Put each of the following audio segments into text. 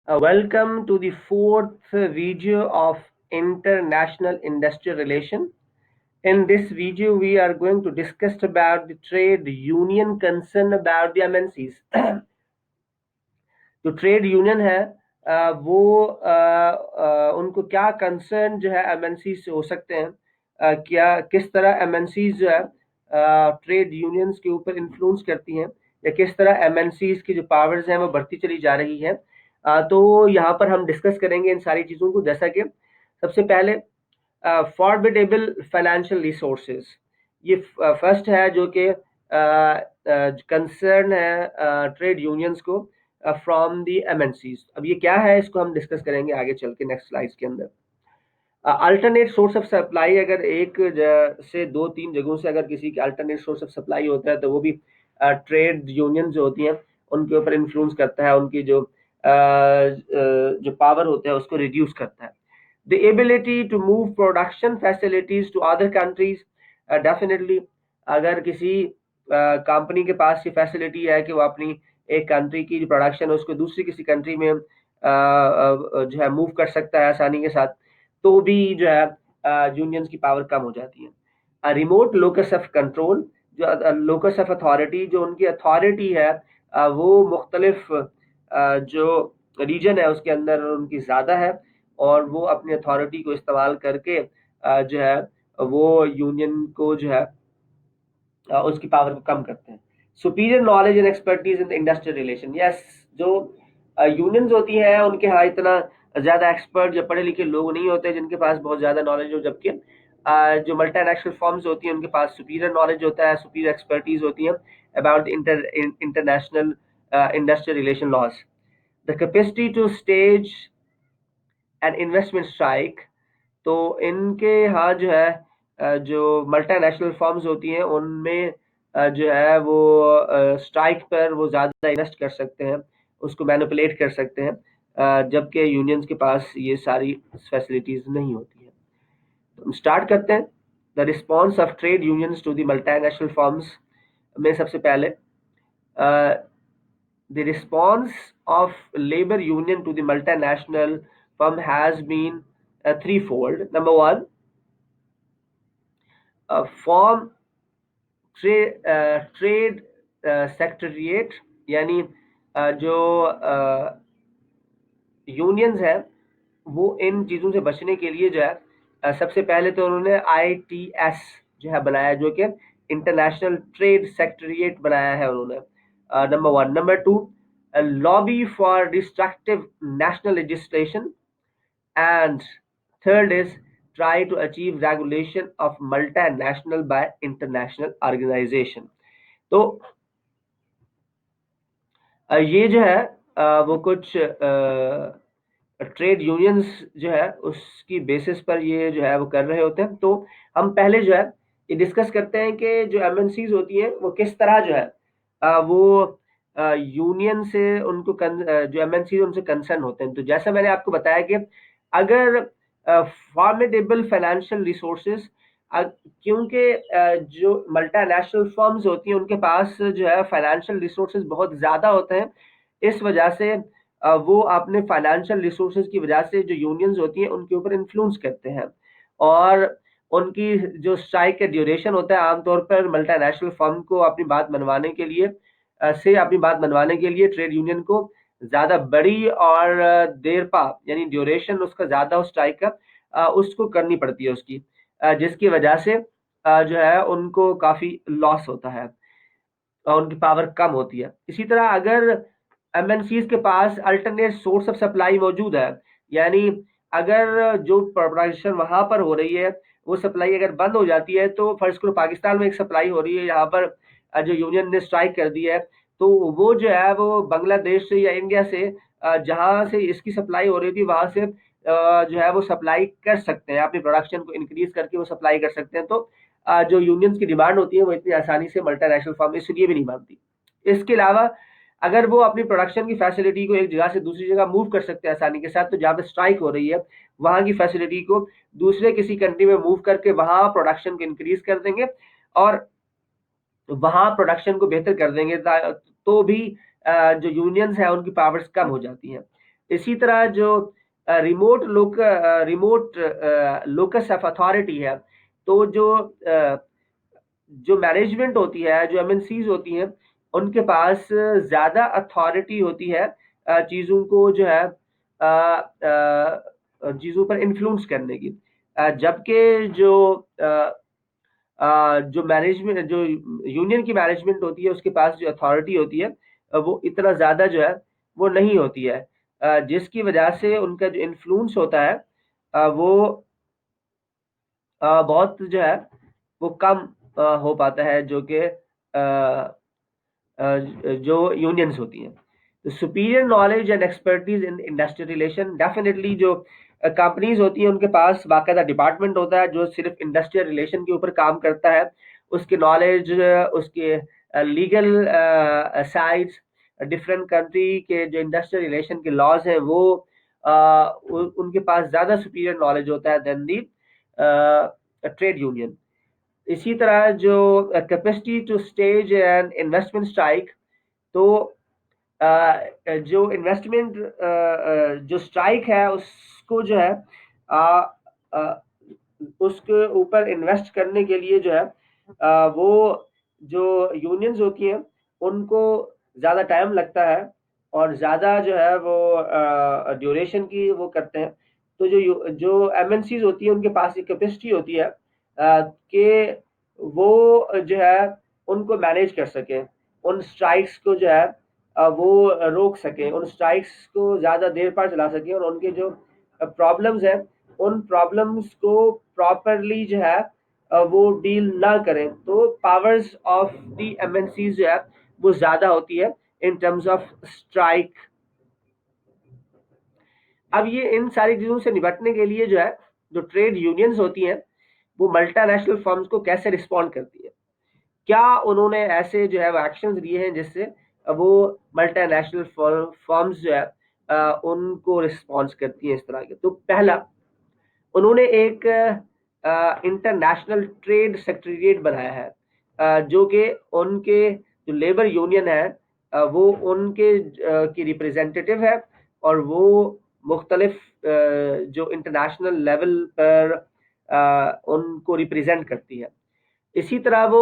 Welcome to the fourth video of International Industrial Relation. In this video, we are going to discuss about the trade union concern about the MNCs. जो trade union है उनको क्या concern जो है MNC से हो सकते हैं, क्या किस तरह एमएनसी जो है ट्रेड यूनियंस के ऊपर इन्फ्लुएंस करती हैं, या किस तरह एमएनसी की जो पावर्स हैं वो बढ़ती चली जा रही है। तो यहाँ पर हम डिस्कस करेंगे इन सारी चीज़ों को। जैसा कि सबसे पहले फॉरबिडेबल फाइनेंशियल रिसोर्सेज, ये फर्स्ट है जो कि कंसर्न है ट्रेड यूनियंस को फ्रॉम दी एमएनसीज। अब ये क्या है, इसको हम डिस्कस करेंगे आगे चल के नेक्स्ट स्लाइड्स के अंदर। अल्टरनेट सोर्स ऑफ सप्लाई, अगर एक से दो तीन जगहों से अगर किसी के अल्टरनेट सोर्स ऑफ सप्लाई होता है तो वो भी ट्रेड यूनियन जो होती हैं उनके ऊपर इन्फ्लुएंस करता है, उनकी जो पावर होता है उसको रिड्यूस करता है। The ability to move production facilities to other countries, definitely अगर किसी कंपनी के पास ये फैसिलिटी है कि वो अपनी एक कंट्री की जो प्रोडक्शन है उसको दूसरी किसी कंट्री में जो है मूव कर सकता है आसानी के साथ, तो भी जो है यूनियंस की पावर कम हो जाती है। रिमोट लोकस ऑफ कंट्रोल, जो लोकस ऑफ अथॉरिटी, जो उनकी अथॉरिटी है वो मुख्तलिफ जो रीजन है उसके अंदर उनकी ज़्यादा है, और वो अपनी अथॉरिटी को इस्तेमाल करके जो है वो यूनियन को जो है उसकी पावर को कम करते हैं। Superior knowledge and expertise in the industrial relation, yes, जो यूनियंस होती हैं उनके यहाँ इतना ज़्यादा एक्सपर्ट या पढ़े लिखे लोग नहीं होते जिनके पास बहुत ज़्यादा नॉलेज हो, जबकि जो मल्टीनेशनल फर्म्स होती हैं उनके पास सुपीरियर नॉलेज होता है, सुपीरियर एक्सपर्टीज होती है about international industrial relation laws. The capacity to stage and investment strike, तो इनके यहाँ जो है जो मल्टीनेशनल फर्म्स होती हैं उनमें जो है वो स्ट्राइक पर वो ज़्यादा इन्वेस्ट कर सकते हैं, उसको मैनिपुलेट कर सकते हैं, जबकि यूनियंस के पास ये सारी फैसिलिटीज़ नहीं होती हैं। तो हम स्टार्ट करते हैं। The response of trade unions to the multinational firms में सबसे पहले the response of labor union to the multinational firm has been threefold. Number one, form trade secretariat, यानी जो यूनियंस है वो इन चीज़ों से बचने के लिए जो है सबसे पहले तो उन्होंने ITS जो है बनाया, जो कि इंटरनेशनल ट्रेड सेक्रेटरिएट बनाया है उन्होंने। Number one. Number to, lobby for destructive national legislation, and third is try to achieve regulation of multinational by international organization। तो ये जो है वो कुछ ट्रेड यूनियंस जो है उसकी बेसिस पर ये जो है वो कर रहे होते हैं। तो हम पहले जो है ये डिस्कस करते हैं कि जो एमएनसीज होती हैं वो किस तरह जो है वो यूनियन से उनको जो एमएनसी उनसे कंसर्न होते हैं। तो जैसा मैंने आपको बताया कि अगर फॉर्मेडेबल फाइनेंशियल रिसोर्सेज, क्योंकि जो मल्टीनेशनल फर्म्स होती हैं उनके पास जो है फाइनेंशियल रिसोर्सेज बहुत ज़्यादा होते हैं, इस वजह से वो अपने फाइनेंशियल रिसोर्सेज की वजह से जो यूनियंस होती हैं उनके ऊपर इन्फ्लुएंस करते हैं, और उनकी जो स्ट्राइक का ड्यूरेशन होता है आमतौर पर मल्टीनेशनल फर्म को अपनी बात मनवाने के लिए ट्रेड यूनियन को ज़्यादा बड़ी और देर पा, यानी ड्यूरेशन उसका ज़्यादा हो स्ट्राइक का, उसको करनी पड़ती है उसकी, जिसकी वजह से जो है उनको काफ़ी लॉस होता है और उनकी पावर कम होती है। इसी तरह अगर एमएनसीज के पास अल्टरनेट सोर्स ऑफ सप्लाई मौजूद है, यानी अगर जो प्रोडक्शन वहां पर हो रही है वो सप्लाई अगर बंद हो जाती है, तो फर्स्ट करो पाकिस्तान में एक सप्लाई हो रही है, यहाँ पर जो यूनियन ने स्ट्राइक कर दी है, तो वो जो है वो बांग्लादेश से या इंडिया से जहाँ से इसकी सप्लाई हो रही थी वहां से जो है वो सप्लाई कर सकते हैं, अपनी प्रोडक्शन को इंक्रीज करके वो सप्लाई कर सकते हैं। तो जो यूनियंस की डिमांड होती है वो इतनी आसानी से मल्टीनेशनल फर्म इसलिए भी नहीं मानती। इसके अलावा अगर वो अपनी प्रोडक्शन की फैसिलिटी को एक जगह से दूसरी जगह मूव कर सकते हैं आसानी के साथ, तो जहाँ पे स्ट्राइक हो रही है वहाँ की फैसिलिटी को दूसरे किसी कंट्री में मूव करके वहाँ प्रोडक्शन को इंक्रीज कर देंगे और वहाँ प्रोडक्शन को बेहतर कर देंगे, तो भी जो यूनियंस है उनकी पावर्स कम हो जाती हैं। इसी तरह जो रिमोट लोकस ऑफ अथॉरिटी है, तो जो मैनेजमेंट होती है, जो एमएनसीज होती हैं, उनके पास ज़्यादा अथॉरिटी होती है चीज़ों को जो है चीज़ों पर इन्फ्लुएंस करने की। जबकि जो मैनेजमेंट जो यूनियन की मैनेजमेंट होती है, उसके पास जो अथॉरिटी होती है वो इतना ज़्यादा जो है वो नहीं होती है, जिसकी वजह से उनका जो इन्फ्लुएंस होता है वो बहुत जो है वो कम हो पाता है, जो कि जो यूनियंस होती हैं। तो superior knowledge and expertise in industrial relation, definitely जो कंपनीज होती हैं उनके पास बाकायदा डिपार्टमेंट होता है जो सिर्फ इंडस्ट्रियल रिलेशन के ऊपर काम करता है। उसकी नॉलेज, उसके लीगल साइड्स, डिफरेंट कंट्री के जो इंडस्ट्रियल रिलेशन के लॉज हैं वो उनके पास ज़्यादा सुपीरियर नॉलेज होता है देन दी ट्रेड यूनियन। इसी तरह जो capacity to stage and investment strike, तो जो इन्वेस्टमेंट जो स्ट्राइक है उसको जो है अ, अ, उसके ऊपर इन्वेस्ट करने के लिए जो है वो जो यूनियंस होती हैं उनको ज़्यादा टाइम लगता है और ज़्यादा जो है वो ड्यूरेशन की वो करते हैं। तो जो एमएनसीज होती है उनके पास एक कैपेसिटी होती है कि वो जो है उनको मैनेज कर सकें, उन स्ट्राइक्स को जो है वो रोक सकें, उन स्ट्राइक्स को ज़्यादा देर पर चला सकें और उनके जो प्रॉब्लम्स हैं उन प्रॉब्लम्स को प्रॉपरली जो है वो डील ना करें। तो पावर्स ऑफ द एमएनसीज जो है वो ज़्यादा होती है इन टर्म्स ऑफ स्ट्राइक। अब ये इन सारी चीज़ों से निपटने के लिए जो है जो ट्रेड यूनियंस होती हैं वो मल्टीनेशनल फर्म्स को कैसे रिस्पॉन्ड करती है, क्या उन्होंने ऐसे जो है वो एक्शंस लिए हैं जिससे वो मल्टीनेशनल फर्म्स जो है उनको रिस्पॉन्स करती हैं इस तरह के। तो पहला, उन्होंने एक इंटरनेशनल ट्रेड सेक्रेटरीट बनाया है, जो कि उनके जो लेबर यूनियन है वो उनके की रिप्रेजेंटेटिव है और वो मुख्तलिफ जो इंटरनेशनल लेवल पर उनको रिप्रेजेंट करती है। इसी तरह वो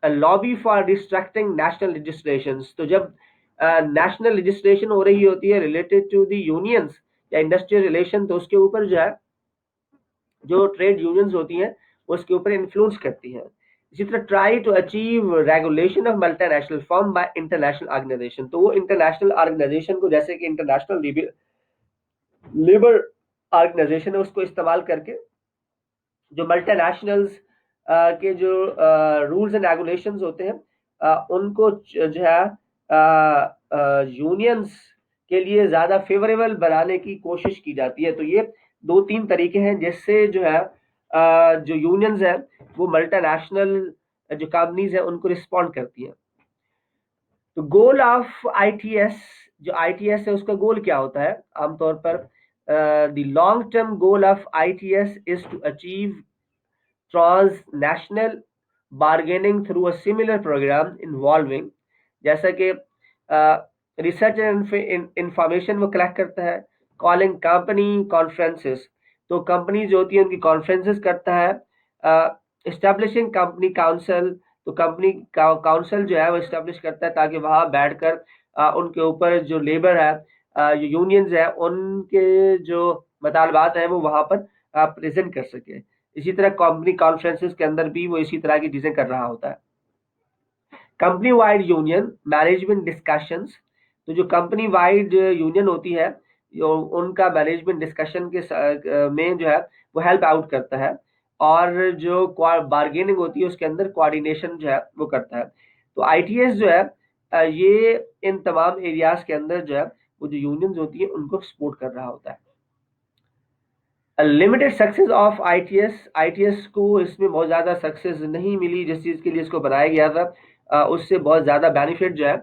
lobby for distracting national legislations, तो जब नेशनल लेजिस्लेशन हो रही होती है रिलेटेड टू द यूनियंस या इंडस्ट्रियल रिलेशन, तो उसके ऊपर जो है जो ट्रेड यूनियंस होती हैं उसके ऊपर इन्फ्लुएंस करती हैं। इसी तरह try to achieve regulation of multinational firm by international organisation, तो वो इंटरनेशनल ऑर्गेनाइजेशन को, जैसे कि इंटरनेशनल लेबर ऑर्गेनाइजेशन है, उसको इस्तेमाल करके जो मल्टीनेशनल्स के जो रूल्स एंड रेगुलेशंस होते हैं उनको जो है यूनियंस के लिए ज़्यादा फेवरेबल बनाने की कोशिश की जाती है। तो ये दो तीन तरीके हैं जिससे जो है जो यूनियंस है वो मल्टीनेशनल जो कंपनीज है उनको रिस्पॉन्ड करती हैं। तो गोल ऑफ आईटीएस, जो आईटीएस है उसका गोल क्या होता है आमतौर पर? The long term goal of ITS is to achieve transnational bargaining through a similar program involving, जैसा कि रिसर्च एंड इंफॉर्मेशन वो कलेक्ट करता है, कॉलिंग कंपनी कॉन्फ्रेंसेस, तो कंपनी जो होती है उनकी कॉन्फ्रेंसेस करता है, इस्टेब्लिशिंग कंपनी काउंसिल, तो कंपनी काउंसिल जो है वो इस्टेब्लिश करता है ताकि वहाँ बैठकर उनके ऊपर जो लेबर है, जो यूनियंस है, उनके जो मुतालबात हैं वो वहाँ पर प्रेजेंट कर सके। इसी तरह कंपनी कॉन्फ्रेंसेस के अंदर भी वो इसी तरह की चीजें कर रहा होता है। Company wide union management discussions, तो जो कंपनी वाइड यूनियन होती है उनका मैनेजमेंट डिस्कशन के में जो है वो हेल्प आउट करता है और जो बार्गेनिंग होती है उसके अंदर कोऑर्डिनेशन जो है वो करता है। तो आईटीएस जो है ये इन तमाम एरियाज के अंदर जो है वो जो यूनियंस होती है उनको सपोर्ट कर रहा होता है। Limited success of ITS, ITS को इसमें बहुत ज़्यादा सक्सेस नहीं मिली जिस चीज़ के लिए इसको बनाया गया था, उससे बहुत ज़्यादा बेनिफिट जो है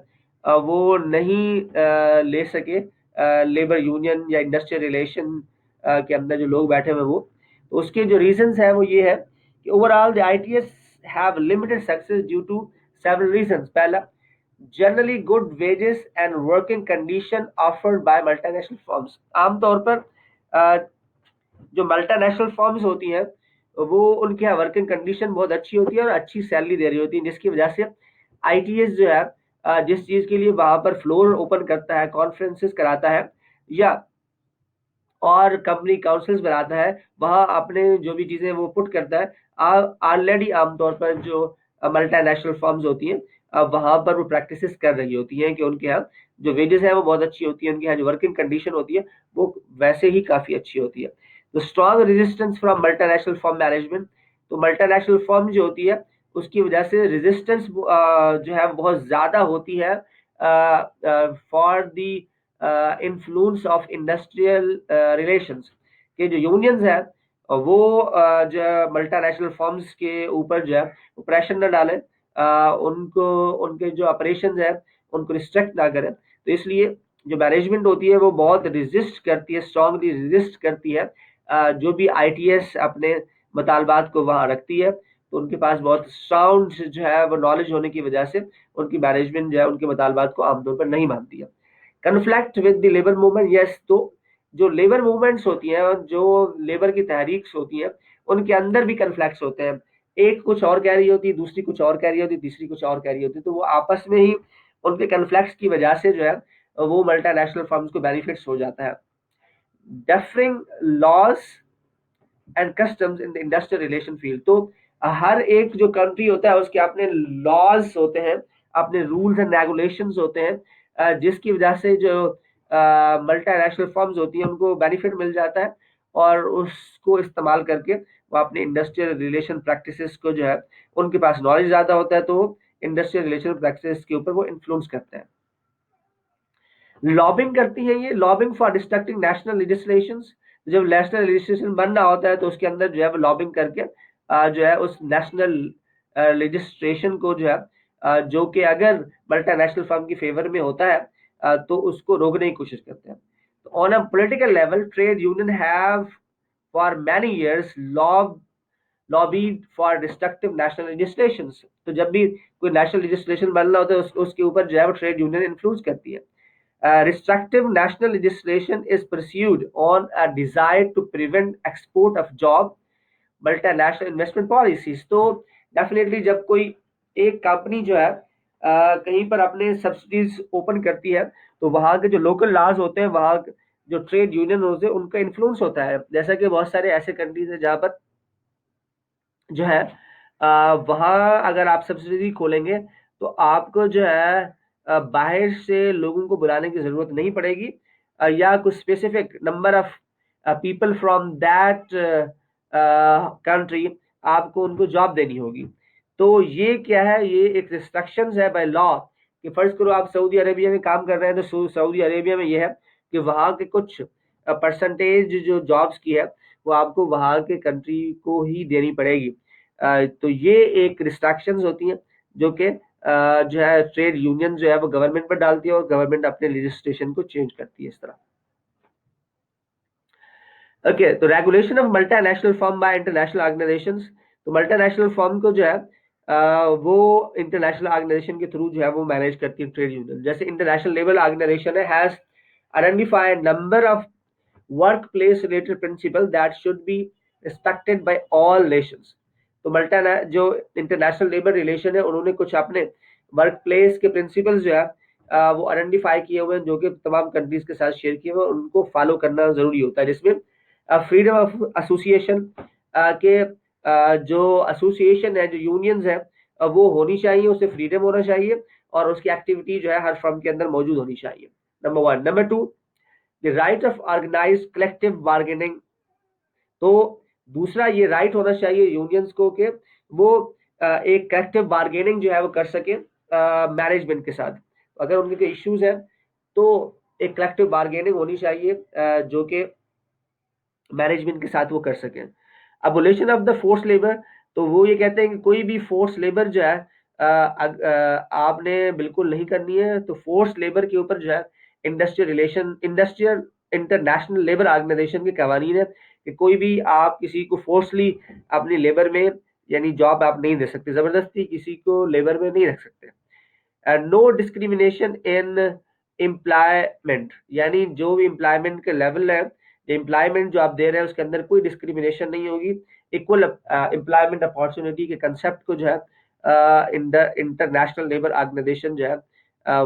वो नहीं ले सके लेबर यूनियन या इंडस्ट्रियल रिलेशन के अंदर जो लोग बैठे हुए वो। तो उसके जो रीजंस है वो ये है कि overall the ITs have limited success due to several reasons. पहला, generally good wages and working condition offered by multinational firms. आमतौर पर जो मल्टीनेशनल फर्म्स होती हैं वो उनके यहाँ वर्किंग कंडीशन बहुत अच्छी होती है और अच्छी सैलरी दे रही होती है, जिसकी वजह से आईटीएस जो है जिस चीज के लिए वहां पर फ्लोर ओपन करता है, कॉन्फ्रेंसेस कराता है या और कंपनी काउंसिल्स बनाता है, वहाँ अपने जो भी चीजें वो पुट करता है। ऑलरेडी आमतौर पर जो मल्टीनेशनल फर्म्स होती हैं वहाँ पर वो प्रैक्टिसेस कर रही होती हैं कि उनके यहाँ जो वेजेस है वो बहुत अच्छी होती है, उनके यहाँ जो वर्किंग कंडीशन होती है वो वैसे ही काफी अच्छी होती है। तो strong resistance from multinational firm management, तो मल्टीनेशनल फर्म जो होती है उसकी वजह से रेजिस्टेंस जो है बहुत ज्यादा होती है for the influence of industrial relations, के जो यूनियंस है वो जो मल्टीनेशनल फर्म्स के ऊपर जो है प्रेशर न डालें, उनको उनके जो ऑपरेशन है उनको रिस्ट्रिक्ट ना करें। तो इसलिए जो मैनेजमेंट होती है वो बहुत रिजिस्ट करती है, स्ट्रांगली रिजिस्ट करती है जो भी आईटीएस अपने मुतालबात को वहां रखती है। तो उनके पास बहुत साउंड जो है वो नॉलेज होने की वजह से उनकी मैनेजमेंट जो है उनके मुतालबात को आमतौर पर नहीं मानती है। Conflict with the labour movement, yes, तो जो लेबर मूवमेंट्स होती हैं और जो लेबर की तहरीक होती है उनके अंदर भी कन्फ्लिक्ट्स होते हैं। एक कुछ और कह रही होती है, दूसरी कुछ और कह रही होती है, तीसरी कुछ और कह रही होती है, तो वो आपस में ही उनके कन्फ्लिक्ट्स की वजह से जो है वो मल्टीनेशनल फर्म्स को बेनिफिट्स हो जाता है। Differing laws and customs in the industrial relation field, तो हर एक जो कंट्री होता है उसके अपने लॉज होते हैं, अपने रूल्स एंड रेगुलेशंस होते हैं जिसकी वजह से जो मल्टीनेशनल फर्म्स होती हैं उनको बेनिफिट मिल जाता है और उसको इस्तेमाल करके वो अपने इंडस्ट्रियल रिलेशन प्रैक्टिसेस को जो है उनके पास नॉलेज ज्यादा होता है तो इंडस्ट्रियल रिलेशन प्रैक्टिसेस के ऊपर वो इन्फ्लुएंस करते हैं। लॉबिंग करती है ये, lobbying for distracting national legislation, जब नेशनल लेजिस्लेशन बनना होता है तो उसके अंदर जो है वो लॉबिंग करके जो है उस नेशनल लेजिस्लेशन को जो है जो कि अगर मल्टीनेशनल फर्म की फेवर में होता है तो उसको रोकने की कोशिश करते हैं। On a political level trade union have for many years lobbied for destructive national legislation, तो जब भी कोई नेशनल लेजिस्लेशन बनना होता है उसके ऊपर जो है वो ट्रेड यूनियन इन्फ्लुएंस करती है। Restrictive national legislation is pursued on a desire to prevent export of job, multinational investment policies। तो डेफिनेटली जब कोई एक कंपनी जो है कहीं पर अपने सब्सिडीज ओपन करती है तो वहाँ के जो लोकल लॉज होते हैं, वहाँ जो ट्रेड यूनियन होते हैं उनका इन्फ्लुएंस होता है। जैसा कि बहुत सारे ऐसे कंट्रीज है जहाँ पर जो है वहाँ अगर आप सब्सिडी खोलेंगे तो आपको जो है बाहर से लोगों को बुलाने की जरूरत नहीं पड़ेगी या कुछ specific number of people from that country आपको उनको जॉब देनी होगी। तो ये क्या है, ये एक रिस्ट्रिक्शंस है बाय लॉ कि फर्ज करो आप सऊदी अरेबिया में काम कर रहे हैं तो सऊदी अरेबिया में ये है कि वहाँ के कुछ परसेंटेज जो जॉब्स की है वो आपको वहाँ के कंट्री को ही देनी पड़ेगी। तो ये एक रिस्ट्रिक्शंस होती हैं जो कि जो है ट्रेड यूनियन जो है वो गवर्नमेंट पर डालती है और गवर्नमेंट अपने लेजिस्लेशन को चेंज करती है इस तरह। ओके, तो regulation of multinational firm by international organisations, तो मल्टीनेशनल फर्म को जो है वो इंटरनेशनल ऑर्गेनाइजेशन के थ्रू जो है वो मैनेज करती है ट्रेड यूनियन। जैसे इंटरनेशनल लेबर ऑर्गेनाइजेशन है has identified number of workplace related principle that should be respected by all nations। तो मल्टा जो इंटरनेशनल लेबर रिलेशन है उन्होंने कुछ अपने वर्क प्लेस के प्रिंसिपल्स जो है वो आइडेंटिफाई किए हुए हैं जो कि तमाम कंट्रीज के साथ शेयर किए हुए हैं, उनको फॉलो करना जरूरी होता है, जिसमें फ्रीडम ऑफ एसोसिएशन के जो एसोसिएशन है, जो यूनियंस है वो होनी चाहिए, उसे फ्रीडम होना चाहिए और उसकी एक्टिविटी जो है हर फर्म के अंदर मौजूद होनी चाहिए, number one. Number two, the right of organise collective bargaining, तो दूसरा ये राइट होना चाहिए यूनियंस को कि वो एक कलेक्टिव बार्गेनिंग जो है वो कर सके मैनेजमेंट के साथ। अगर उनके कोई इश्यूज हैं तो एक कलेक्टिव बार्गेनिंग होनी चाहिए जो कि मैनेजमेंट के साथ वो कर सकें। Abolition of the force labour, तो वो ये कहते हैं कि कोई भी फोर्स लेबर जो है आपने बिल्कुल नहीं करनी है। तो फोर्स लेबर के ऊपर जो है इंडस्ट्रियल इंटरनेशनल लेबर ऑर्गेनाइजेशन के कवानीन है कि कोई भी आप किसी को फोर्सली अपनी लेबर में यानी जॉब आप नहीं दे सकते, जबरदस्ती किसी को लेबर में नहीं रख सकते। नो डिस्क्रिमिनेशन इन एम्प्लॉयमेंट, यानी जो भी एम्प्लॉयमेंट के लेवल है, एम्प्लॉयमेंट जो आप दे रहे हैं उसके अंदर कोई डिस्क्रिमिनेशन नहीं होगी। इक्वल एम्प्लॉयमेंट अपॉर्चुनिटी के कंसेप्ट को जो है इंटरनेशनल लेबर ऑर्गेनाइजेशन जो है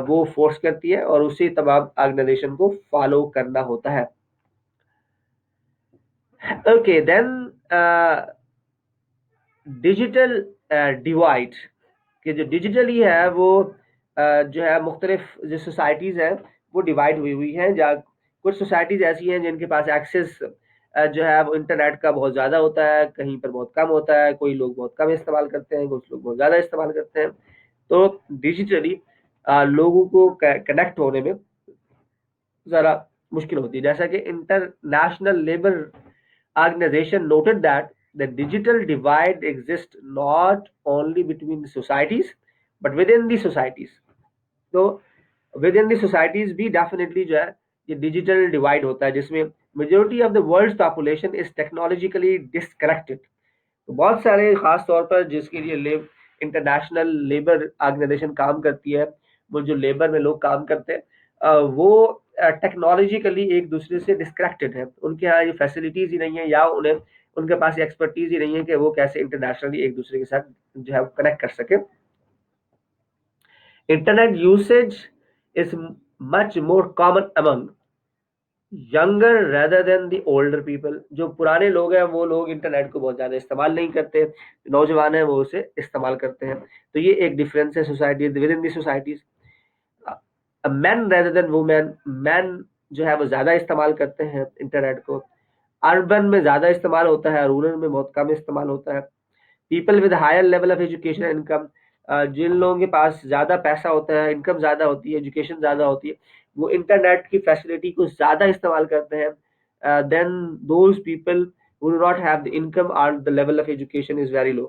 वो फोर्स करती है और उसी तमाम ऑर्गेनाइजेशन को फॉलो करना होता है। ओके देन डिजिटल डिवाइड, कि जो डिजिटली है वो जो है मुख्तलिफ जो सोसाइटीज़ हैं वो डिवाइड हुई हुई हैं। जहाँ कुछ सोसाइटीज़ ऐसी हैं जिनके पास एक्सेस जो है वो इंटरनेट का बहुत ज़्यादा होता है, कहीं पर बहुत कम होता है, कोई लोग बहुत कम इस्तेमाल करते हैं, कुछ लोग बहुत ज़्यादा इस्तेमाल करते हैं। तो डिजिटली लोगों को कनेक्ट होने में ज़रा मुश्किल होती है। जैसा कि international labour organization noted that the digital divide exists not only between the societies but within the societies. तो विद इन दी सोसाइटीज भी डेफिनेटली जो है ये डिजिटल डिवाइड होता है, जिसमें majority of the world population is technologically disconnected. तो बहुत सारे खास तौर पर जिसके लिए इंटरनेशनल लेबर ऑर्गेनाइजेशन काम करती है, वो जो लेबर में लोग काम करते हैं वो टेक्नोलॉजिकली एक दूसरे से डिस्कनेक्टेड है। उनके यहाँ ये फैसिलिटीज ही नहीं है या उन्हें उनके पास एक्सपर्टीज ही नहीं है कि वो कैसे इंटरनेशनली एक दूसरे के साथ जो है कनेक्ट कर सके। Internet usage is much more common among younger rather than the older people. जो पुराने लोग हैं वो लोग इंटरनेट को बहुत ज़्यादा इस्तेमाल नहीं करते, नौजवान हैं वो उसे इस्तेमाल करते हैं। तो ये एक डिफरेंस है society with in the societies. Man rather than women, man जो है वो ज़्यादा इस्तेमाल करते हैं इंटरनेट को। अर्बन में ज़्यादा इस्तेमाल होता है, रूरल में बहुत कम इस्तेमाल होता है। People with higher level of education income, जिन लोगों के पास ज़्यादा पैसा होता है, इनकम ज़्यादा होती है, एजुकेशन ज़्यादा होती है, वो इंटरनेट की फैसिलिटी को ज़्यादा इस्तेमाल करते हैं then those people who do not have the income or the level of education is very low।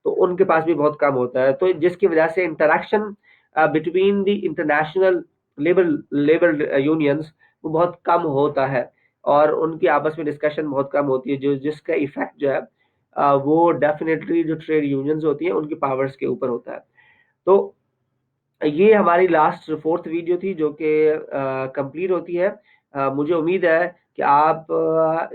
तो उनके पास भी बहुत कम होता है, तो जिसकी वजह से interaction between the international labour labour unions वो बहुत कम होता है और उनकी आपस में डिस्कशन बहुत कम होती है, जो जिसका इफेक्ट जो है वो डेफिनेटली जो ट्रेड यूनियंस होती हैं उनकी पावर्स के ऊपर होता है। तो ये हमारी लास्ट फोर्थ वीडियो थी जो कि कंप्लीट होती है। मुझे उम्मीद है कि आप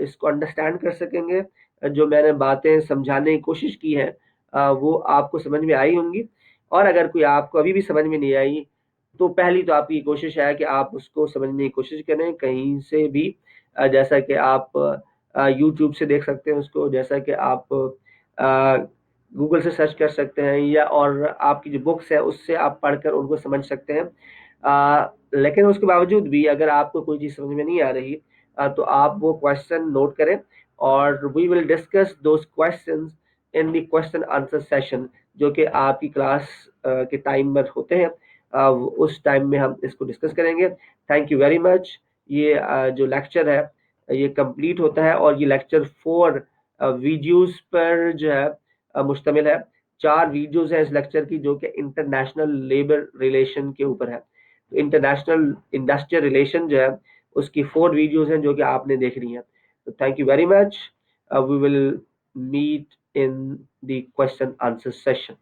इसको अंडरस्टैंड कर सकेंगे। जो मैंने बातें समझाने की कोशिश की है वो आपको समझ में आई होंगी। और अगर कोई आपको अभी भी समझ में नहीं आई तो पहली तो आपकी कोशिश है कि आप उसको समझने की कोशिश करें कहीं से भी। जैसा कि आप यूट्यूब से देख सकते हैं उसको, जैसा कि आप गूगल से सर्च कर सकते हैं, या और आपकी जो बुक्स है उससे आप पढ़कर उनको समझ सकते हैं। लेकिन उसके बावजूद भी अगर आपको कोई चीज़ समझ में नहीं आ रही तो आप वो क्वेश्चन नोट करें और we will discuss those questions in the question answer session, जो कि आपकी क्लास के टाइम पर होते हैं। उस टाइम में हम इसको डिस्कस करेंगे। Thank you very much. ये जो लेक्चर है ये कंप्लीट होता है और ये लेक्चर 4 वीडियोस पर जो है मुश्तमिल है। 4 वीडियोस हैं इस लेक्चर की जो कि इंटरनेशनल लेबर रिलेशन के ऊपर है। तो इंटरनेशनल इंडस्ट्रियल रिलेशन जो है उसकी 4 वीडियोस हैं जो कि आपने देखनी है। तो thank you very much. We will meet in the question answer session.